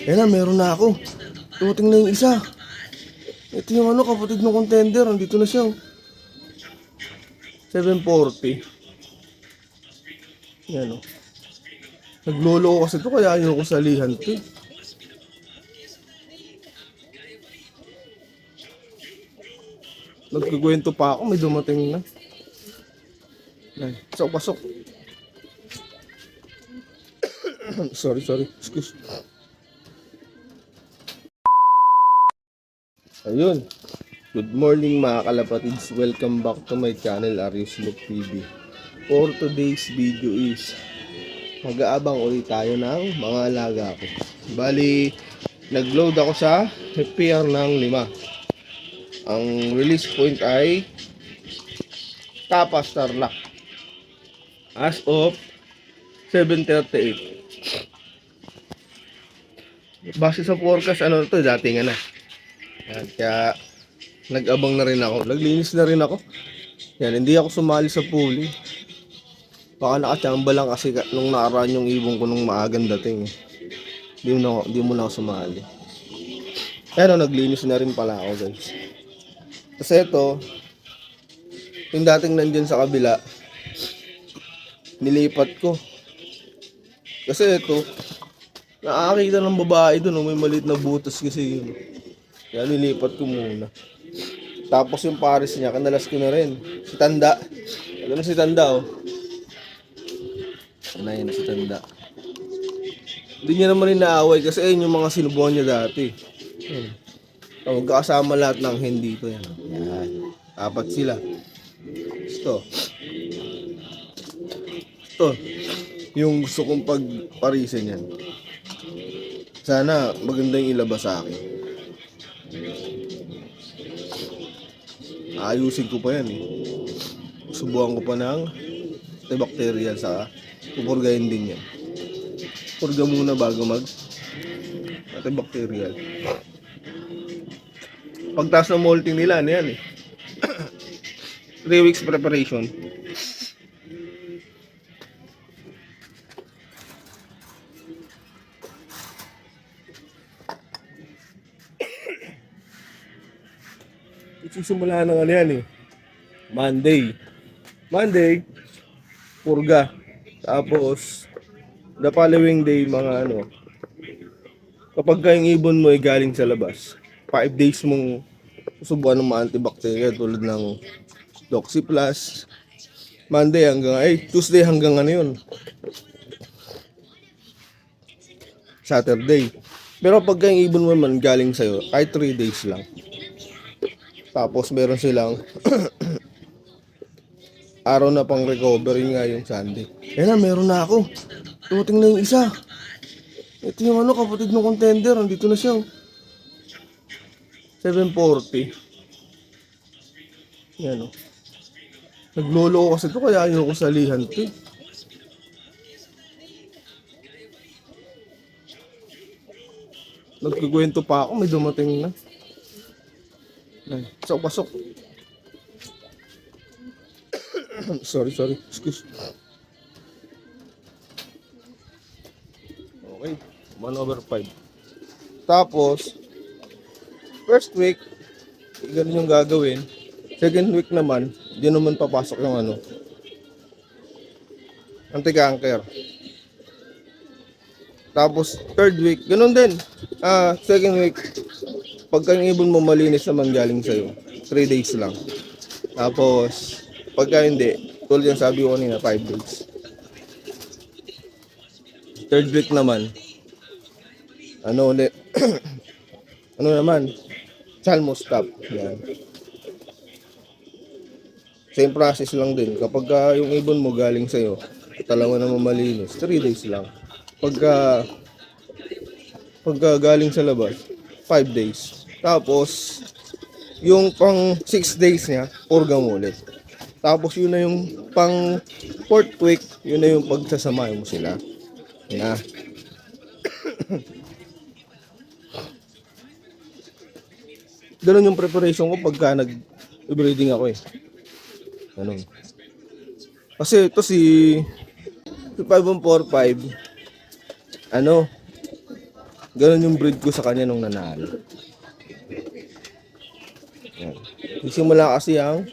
Ayan na, meron na ako. Tumating na yung isa. Ito yung kapatid ng contender. Andito na siya. 740. Yan o. Naglolo ko kasi ito kaya ayoko salihan ito. Nagkikwento pa ako, may dumating na. Ay, pasok. sorry. Excuse. Ayun. Good morning mga kalapatids. Welcome back to my channel, Arius Look TV. For today's video is mag-aabang ulit tayo ng mga alaga ko. Bali, nag-load ako sa FPR ng 5. Ang release point ay Tapa Starlock as of 7:38. Base sa forecast, to, dating na. Yan, kaya nag-abang na rin ako. Naglinis na rin ako. Yan, hindi ako sumali sa puli. Baka nakachamba lang kasi nung nakaraan yung ibon ko nung maagang dating. Di mo na ako sumali. Pero naglinis na rin pala ako, guys. Kasi ito, yung dating nandyan sa kabila, nilipat ko. Kasi ito, nakakita ng babae doon, may maliit na butas kasi yun. Kaya nilipat ko muna. Tapos yung pares niya, kanalas ko na rin. Si Tanda. Ano si Tanda, oh. Ano yun, si Tanda. Hindi niya naman rin naaway kasi ayun yung mga sinubuhan niya dati. Magkakasama lahat ng hindi ko yan. Yan. Apat sila. Ito. Yung gusto kong pagparisan yan. Sana maganda yung ilabas sa akin. Ayusin ko pa yan eh. Subukan ko pa ng antibacterial sa pupurgahin din yan. Purga muna bago mag antibacterial. Pagtaas ng molting nila, ano yan eh. 3 weeks preparation. Simula ng ano yan eh. Monday, purga. Tapos, the following day, mga kapag yung ibon mo ay galing sa labas, 5 days mong susubuan ng mga antibacterial tulad ng Doxy Plus. Tuesday hanggang yun. Saturday. Pero pag yung ibon mo man galing sa'yo, kahit 3 days lang. Tapos meron silang araw na pang recovery nga yung Sunday. Ayan na, meron na ako. Tumating na yung isa. Ito yung kapatid ng contender. Andito na siya. 740. Yan o. Naglolo ko kasi ito kaya ayoko salihan ito. Nagkikwento pa ako, may dumating na. Ay, pasok. Sorry. Excuse. Okay. 1/5. Tapos, first week, ganun yung gagawin. Second week naman, di naman papasok yung anti-canker. Tapos, third week, ganun din. Second week, pagka yung ibon mo malinis naman galing sa'yo, 3 days lang. Tapos, pagka hindi, tulad yung sabi ko kanina, 5 days. Third week naman, ulit? Chalmos stop. Yan. Same process lang din. Kapag yung ibon mo galing sa'yo, talaga naman malinis, 3 days lang. Pagka galing sa labas, 5 days. Tapos, yung pang 6 days niya, purga mo ulit. Tapos, yun na yung pang 4th week, yun na yung pagsasama mo sila. Yan. Ganun yung preparation ko pagka nag-breeding ako eh. Ganun. Kasi ito si 5145, Ganun yung breed ko sa kanya nung nanalo. Yan. Isimula kasi ang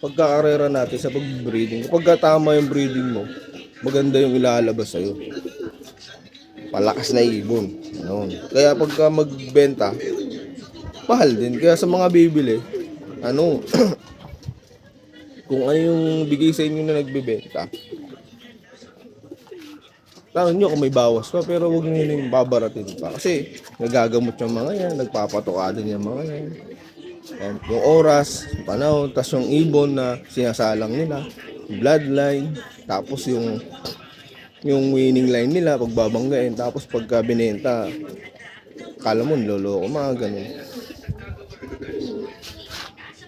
pagkakarera natin sa pag-breeding. Kapag tama yung breeding mo, maganda yung ilalabas sa'yo. Palakas na ibon. Ano. Kaya pagka magbenta, mahal din. Kaya sa mga bibili, ano, kung ano yung bigay sa inyo na nagbebenta, tanong nyo kung may bawas pa, pero huwag nyo yung babaratin pa. Kasi nagagamot yung mga yan, nagpapatuka din yung mga yan. And yung oras, panahon, tas yung ibon na sinasalang nila, bloodline, tapos yung winning line nila, pagbabanggain, tapos pagka binenta, kala mo niloloko, mga ganun.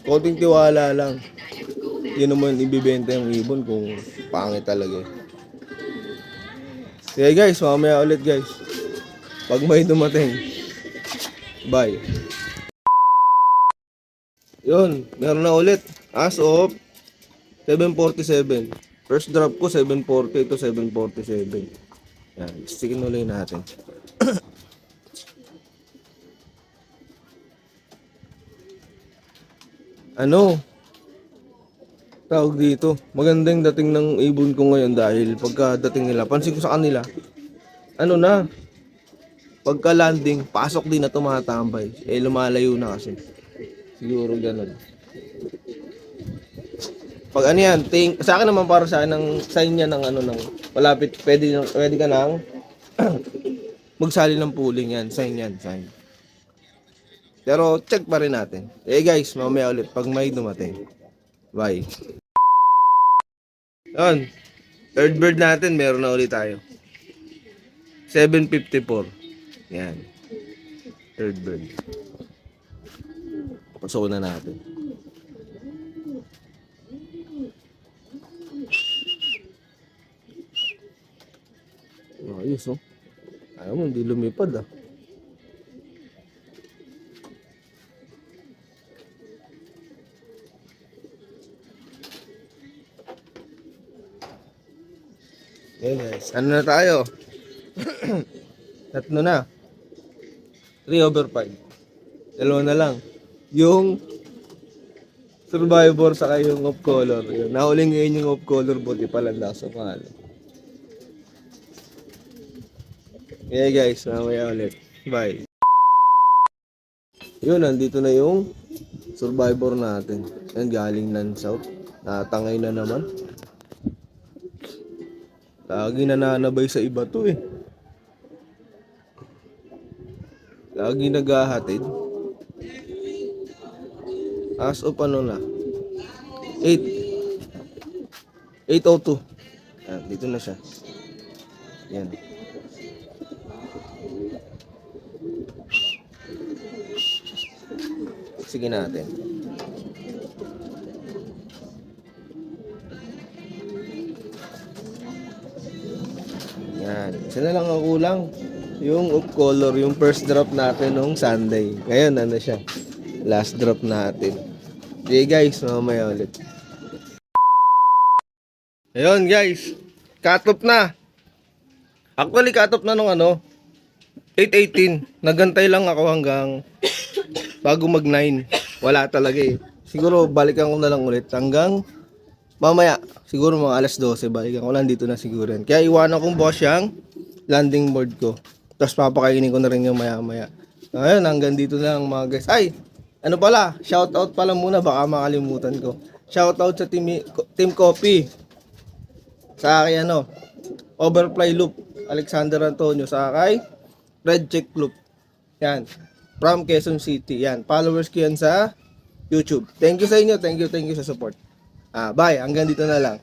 Konting tiwala lang. Yun naman ibibenta yung ibon kung pangit talaga. Okay guys, mamaya ulit guys. Pag may dumating. Bye. Yun, meron na ulit. As of 747. First drop ko 740, ito 747. Yan, stickin ulit natin. Ano? Tawag dito. Magandang dating ng ibon ko ngayon dahil pagkadating nila, pansin ko sa kanila, ano na, pagka landing, pasok din na tumatambay. Eh, lumalayo na kasi. Siguro ganun. Pag ano yan, sa akin naman para sa akin, ng sign niya ng ano, ng malapit, pwede ka nang magsali ng pooling yan. Sign yan, sign. Pero check pa rin natin. Eh guys, mamaya ulit pag may dumating. Bye. Yun. Third bird natin, meron na ulit tayo. 754. Yan. Third bird. Pasok na natin. Ayos oh. Ayaw mo, hindi lumipad ah. Okay guys, ano na tayo? Tatlo na. 3/5. Dalawa na lang. Yung survivor sa yung off color. Yun. Nahuling ngayon yung off color, buti pala nasa mahal. Okay guys, mamaya ulit. Bye. Yun, nandito na yung survivor natin. Yan, galing ng south. Natangay na naman. Lagi nananabay sa iba to eh. Lagi naghahatid. As of ano na 8:02. Yan, dito na siya. Yan. Sige natin. Yan. Isa na lang ang kulang. Yung off color, yung first drop natin nung Sunday. Ngayon, ano siya? Last drop natin. Okay guys, mamaya ulit. Ayun guys, cut off na. Actually, cut off na nung 8:18. Nagantay lang ako hanggang bago mag 9. Wala talaga eh. Siguro balikan ko na lang ulit hanggang mamaya. Siguro mga alas 12, balikan ko lang dito na siguro. Kaya iwanan kong boss yung landing board ko. Tapos papakainin ko na rin yung maya-maya. Ayun, hanggang dito na lang mga guys. Ay, ano pala, shoutout pala muna, baka makalimutan ko. Shoutout sa Team Coffee. Sa akin Overfly Loop, Alexander Antonio. Sa kay Red Check Loop. Yan, from Quezon City. Yan, followers ko yan sa YouTube. Thank you sa inyo, thank you sa support. Bye, hanggang dito na lang.